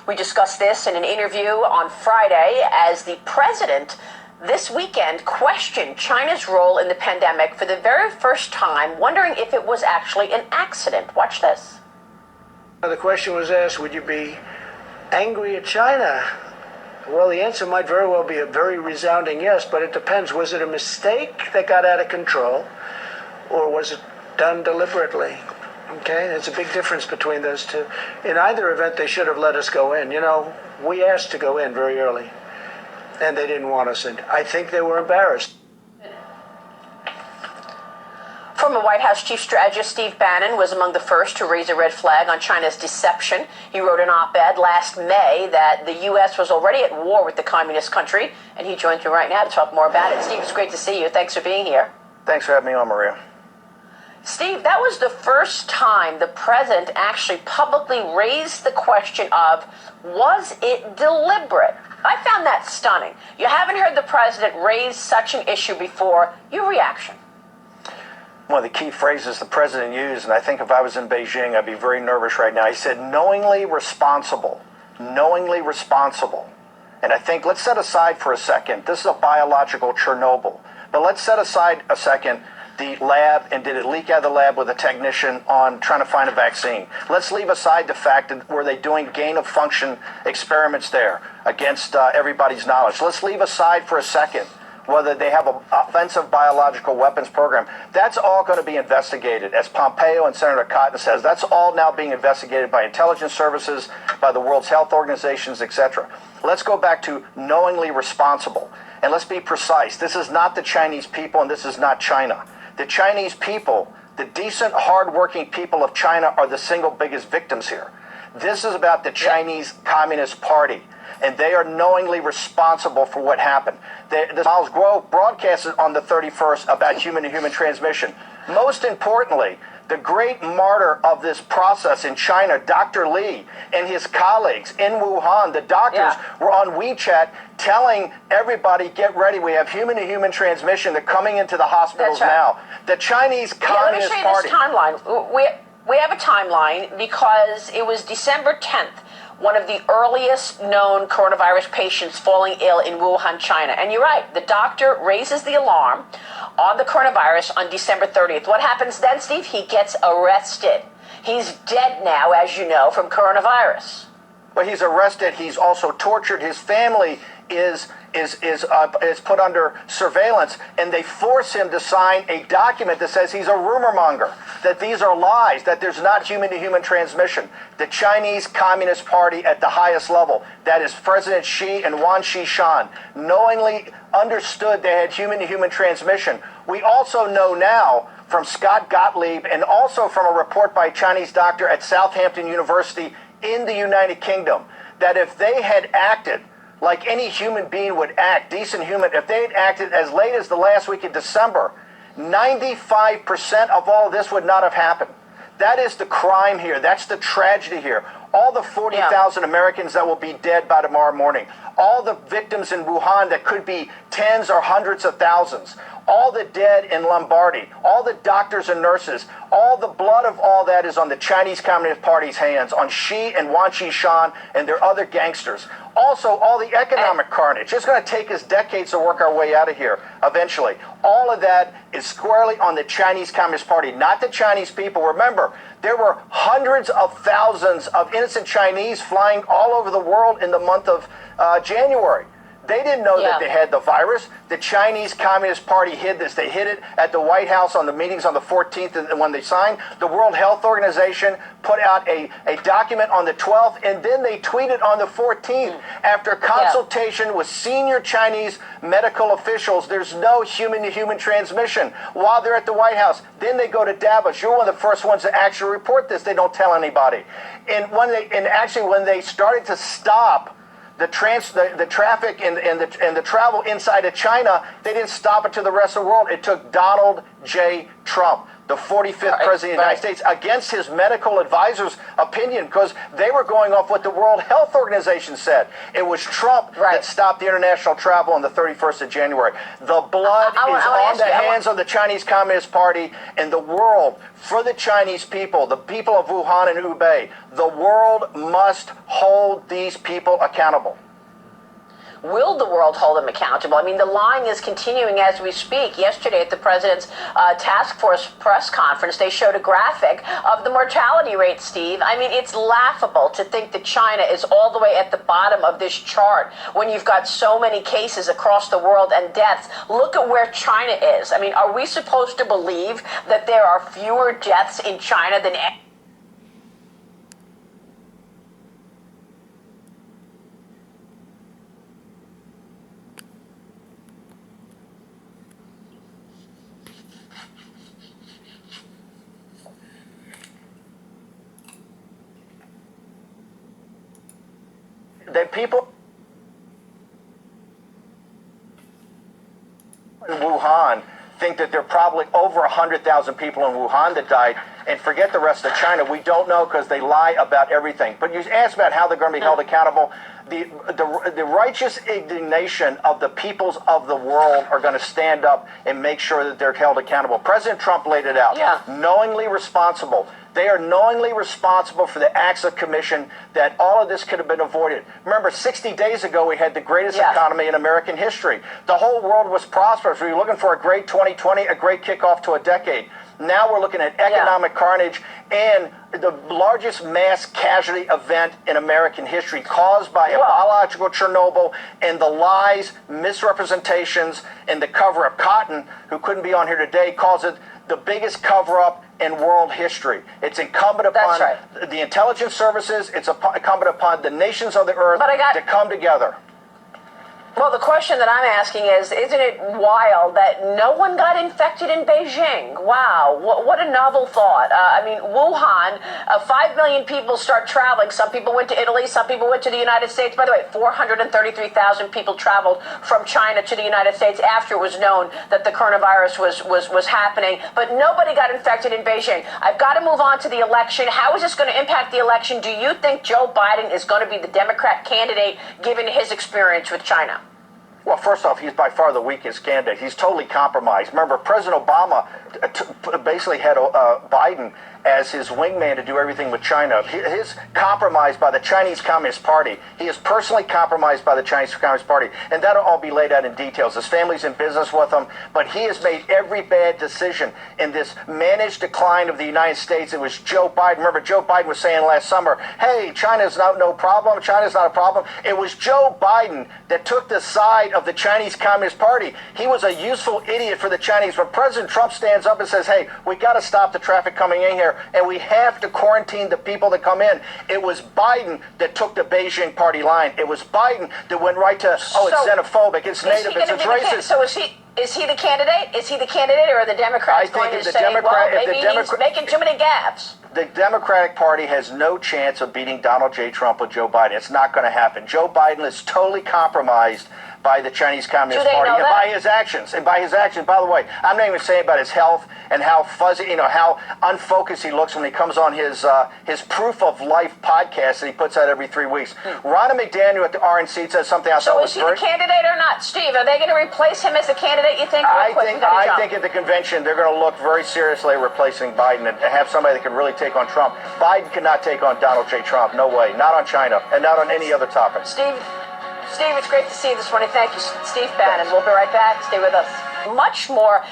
We discussed this in an interview on Friday as the president this weekend questioned China's role in the pandemic for the very first time, wondering if it was actually an accident. Watch this. The question was asked, would you be angry at China? Well, the answer might very well be a very resounding yes, but it depends. Was it a mistake that got out of control, or was it done deliberately? Okay, there's a big difference between those two. In either event, they should have let us go in. You know, we asked to go in very early, and they didn't want us in. I think they were embarrassed. Former White House Chief Strategist Steve Bannon was among the first to raise a red flag on China's deception. He wrote an op-ed last May that the U.S. was already at war with the communist country, and he joins me right now to talk more about it. Steve, it's great to see you. Thanks for being here. Thanks for having me on, Maria. Steve, that was the first time the president actually publicly raised the question of, was it deliberate? I found that stunning. You haven't heard the president raise such an issue before. Your reaction? One of the key phrases the president used, and I think if I was in Beijing, I'd be very nervous right now. He said, knowingly responsible. Knowingly responsible. And I think, let's set aside for a second, this is a biological Chernobyl, but let's set aside a second the lab, and did it leak out of the lab with a technician on trying to find a vaccine? Let's leave aside the fact that were they doing gain of function experiments there against everybody's knowledge. Let's leave aside for a second whether they have an offensive biological weapons program. That's all going to be investigated. As Pompeo and Senator Cotton says, that's all now being investigated by intelligence services, by the World Health Organizations, etc. Let's go back to knowingly responsible. And let's be precise. This is not the Chinese people, and this is not China. The Chinese people, the decent, hardworking people of China, are the single biggest victims here. This is about the Chinese Communist Party, and they are knowingly responsible for what happened. The Miles Grove broadcasted on the 31st about human-to-human transmission. Most importantly, the great martyr of this process in China, Dr. Li, and his colleagues in Wuhan, the doctors, were on WeChat telling everybody, get ready, we have human-to-human transmission. They're coming into the hospitals now. The Chinese Communist Party. Let me show you this timeline. We have a timeline because it was December 10th, one of the earliest known coronavirus patients falling ill in Wuhan, China. And you're right, the doctor raises the alarm on the coronavirus on December 30th. What happens then, Steve? He gets arrested. He's dead now, as you know, from coronavirus. Well, he's arrested. He's also tortured. His family is put under surveillance, and they force him to sign a document that says he's a rumor monger, that these are lies, that there's not human-to-human transmission. The Chinese Communist Party at the highest level, that is President Xi and Wang Qishan, knowingly understood they had human-to-human transmission. We also know now from Scott Gottlieb and also from a report by a Chinese doctor at Southampton University in the United Kingdom, that if they had acted like any human being would act, decent human, if they had acted as late as the last week of December, 95% of all this would not have happened. That is the crime here. That's the tragedy here. All the 40,000 Americans that will be dead by tomorrow morning. All the victims in Wuhan that could be tens or hundreds of thousands. All the dead in Lombardy. All the doctors and nurses. All the blood of all that is on the Chinese Communist Party's hands, on Xi and Wang Qishan and their other gangsters. Also, all the economic carnage. It's going to take us decades to work our way out of here eventually. All of that is squarely on the Chinese Communist Party, not the Chinese people. Remember, there were hundreds of thousands of innocent Chinese flying all over the world in the month of January. They didn't know that they had the virus. The Chinese Communist Party hid this. They hid it at the White House on the meetings on the 14th, and when they signed. The World Health Organization put out a document on the 12th, and then they tweeted on the 14th. After consultation with senior Chinese medical officials, there's no human-to-human transmission while they're at the White House. Then they go to Davos. You're one of the first ones to actually report this. They don't tell anybody. And when they started to stop the traffic and the travel inside of China, they didn't stop it to the rest of the world. It took Donald J. Trump, the 45th Right, president of the United States, against his medical advisor's opinion, because they were going off what the World Health Organization said. It was Trump that stopped the international travel on the 31st of January. The blood is on the hands of the Chinese Communist Party and the world. For the Chinese people, the people of Wuhan and Hubei, the world must hold these people accountable. Will the world hold them accountable? I mean, the lying is continuing as we speak. Yesterday at the president's task force press conference, they showed a graphic of the mortality rate, Steve. I mean, it's laughable to think that China is all the way at the bottom of this chart when you've got so many cases across the world and deaths. Look at where China is. I mean, are we supposed to believe that there are fewer deaths in China than that people in Wuhan think that there are probably over 100,000 people in Wuhan that died, and forget the rest of China. We don't know because they lie about everything. But you asked about how they're going to be held accountable. The righteous indignation of the peoples of the world are going to stand up and make sure that they're held accountable. President Trump laid it out. Knowingly responsible. They are knowingly responsible for the acts of commission that all of this could have been avoided. Remember, 60 days ago, we had the greatest economy in American history. The whole world was prosperous. We were looking for a great 2020, a great kickoff to a decade. Now we're looking at economic carnage and the largest mass casualty event in American history caused by a biological Chernobyl and the lies, misrepresentations, and the cover-up. Cotton, who couldn't be on here today, calls it the biggest cover-up in world history. It's incumbent upon the intelligence services, it's incumbent upon the nations of the earth to come together. Well, the question that I'm asking is, isn't it wild that no one got infected in Beijing? Wow, what a novel thought. I mean, Wuhan, 5 million people start traveling. Some people went to Italy, some people went to the United States. By the way, 433,000 people traveled from China to the United States after it was known that the coronavirus was happening. But nobody got infected in Beijing. I've got to move on to the election. How is this going to impact the election? Do you think Joe Biden is going to be the Democrat candidate given his experience with China? Well, first off, he's by far the weakest candidate. He's totally compromised. Remember, President Obama basically had Biden as his wingman to do everything with China. He is compromised by the Chinese Communist Party. He is personally compromised by the Chinese Communist Party. And that'll all be laid out in details. His family's in business with him. But he has made every bad decision in this managed decline of the United States. It was Joe Biden. Remember, Joe Biden was saying last summer, hey, China's no problem. China's not a problem. It was Joe Biden that took the side of the Chinese Communist Party. He was a useful idiot for the Chinese. When President Trump stands up and says, hey, we got to stop the traffic coming in here, and we have to quarantine the people that come in. It was Biden that took the Beijing party line. It was Biden that went right to, it's xenophobic, it's native, it's racist. So is he the candidate? Is he the candidate, or are the Democrats going to say, well, maybe he's making too many gaffes? The Democratic Party has no chance of beating Donald J. Trump with Joe Biden. It's not going to happen. Joe Biden is totally compromised by the Chinese Communist Party and by his actions. And by his actions, by the way, I'm not even saying about his health and how fuzzy, how unfocused he looks when he comes on his Proof of Life podcast that he puts out every 3 weeks. Ronna McDaniel at the RNC said something I thought was So is he the candidate or not? Steve, are they going to replace him as the candidate, you think? I think at the convention they're going to look very seriously at replacing Biden and have somebody that can really take on Trump. Biden cannot take on Donald J. Trump. No way. Not on China and not on any other topic. Steve, it's great to see you this morning. Thank you. Steve Bannon. We'll be right back. Stay with us. Much more